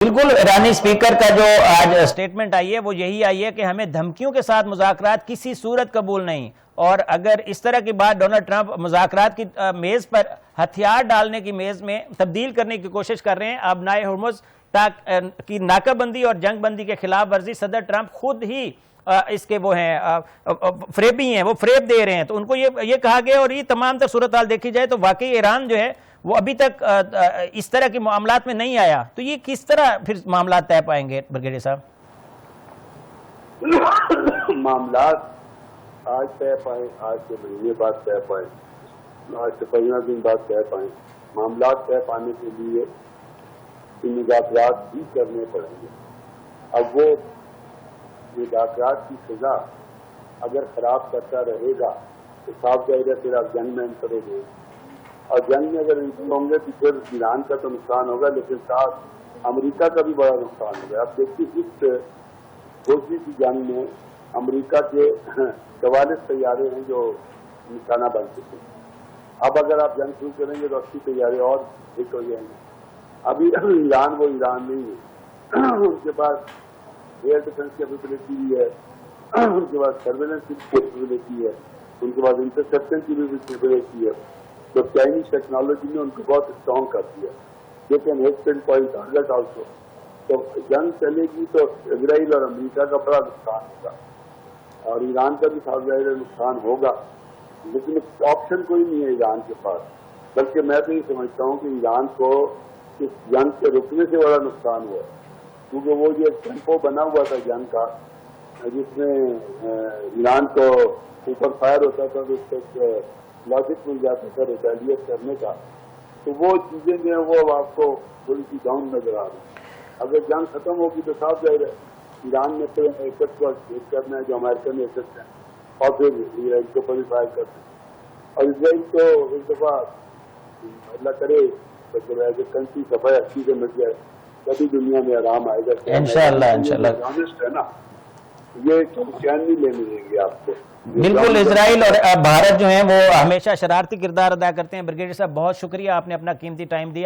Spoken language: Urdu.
بالکل ایرانی اسپیکر کا جو آج سٹیٹمنٹ آئی ہے وہ یہی آئی ہے کہ ہمیں دھمکیوں کے ساتھ مذاکرات کسی صورت قبول نہیں، اور اگر اس طرح کی بات ڈونلڈ ٹرمپ مذاکرات کی میز پر ہتھیار ڈالنے کی میز میں تبدیل کرنے کی کوشش کر رہے ہیں۔ اب نائے ہرمز کی ناکہ بندی اور جنگ بندی کے خلاف ورزی صدر ٹرمپ خود ہی اس کے وہ ہیں فریبی ہیں، وہ فریب دے رہے ہیں، تو ان کو یہ کہا گیا، اور یہ تمام تر صورتحال دیکھی جائے تو واقعی ایران جو ہے وہ ابھی تک اس طرح کے معاملات میں نہیں آیا، تو یہ کس طرح پھر معاملات طے پائیں گے بریگیڈیئر صاحب؟ معاملات آج طے پائیں، آج کے مہینے بعد طے پائیں، آج سے 15 دن بعد طے پائیں، معاملات طے پانے کے لیے مذاکرات بھی کرنے پڑیں گے۔ اب وہ مذاکرات کی سزا اگر خراب کرتا رہے گا تو صاف ظاہر ہے پھر آپ جنگ میں کرو گے، اور جنگ میں اگر انٹر ہوں گے تو پھر ایران کا تو نقصان ہوگا، لیکن ساتھ امریکہ کا بھی بڑا نقصان ہوگا۔ اب دیکھیے اس دوسری کی جنگ میں امریکہ کے 44 طیارے ہیں جو نشانہ بن چکے ہیں۔ اب اگر آپ جنگ شروع کریں گے تو 80 طیارے اور ہٹ ہو جائیں گے۔ ابھی ایران وہ ایران نہیں ہے، ان کے پاس ایئر ڈیفنس کیپیبلٹی بھی ہے، ان کے پاس سرویلنس کی کیپیبلٹی ہے، ان کے پاس انٹرسیپشن کی بھی کیپیبلٹی ہے۔ تو چائنیز ٹیکنالوجی نے ان کو بہت اسٹرانگ کر دیا، لیکن ایک پن پوائنٹ ٹارگیٹ آلسو۔ تو جنگ چلے گی تو اسرائیل اور امریکہ کا بڑا نقصان ہوگا، اور ایران کا بھی صاف ظاہر نقصان ہوگا، لیکن آپشن کوئی نہیں ہے ایران کے پاس۔ بلکہ میں تو یہ سمجھتا ہوں کہ ایران کو اس جنگ کے رکنے سے بڑا نقصان ہوا، کیونکہ وہ جو ٹیمپو بنا ہوا تھا جنگ کا، جس میں ایران کو اوپر فائر ہوتا تھا تو اس سے لاجک مل جاتا تھا ریٹیلیٹ کرنے کا، تو وہ چیزیں جو ہیں وہ اب آپ کو تھوڑی سی ڈاؤن نظر آ رہی ہیں۔ اگر جنگ ختم ہوگی تو صاف ظاہر ہے ایران میں تو ایسٹ کو ہٹ کرنا ہے جو امریکن ایسٹ ہیں، اور پھر اسرائیل کے اوپر بھی فائر کرتے ہیں، اور اسرائیل کو ایک دفعہ اللہ کرے کنٹری صفائی اچھی سے مل جائے تبھی دنیا میں آرام آئے گا۔ انشاءاللہ ہے نا، یہ چین نہیں لینے دیں گے آپ کو۔ بالکل، اسرائیل اور بھارت جو ہیں وہ ہمیشہ شرارتی کردار ادا کرتے ہیں۔ بریگیڈیئر صاحب بہت شکریہ، آپ نے اپنا قیمتی ٹائم دیا۔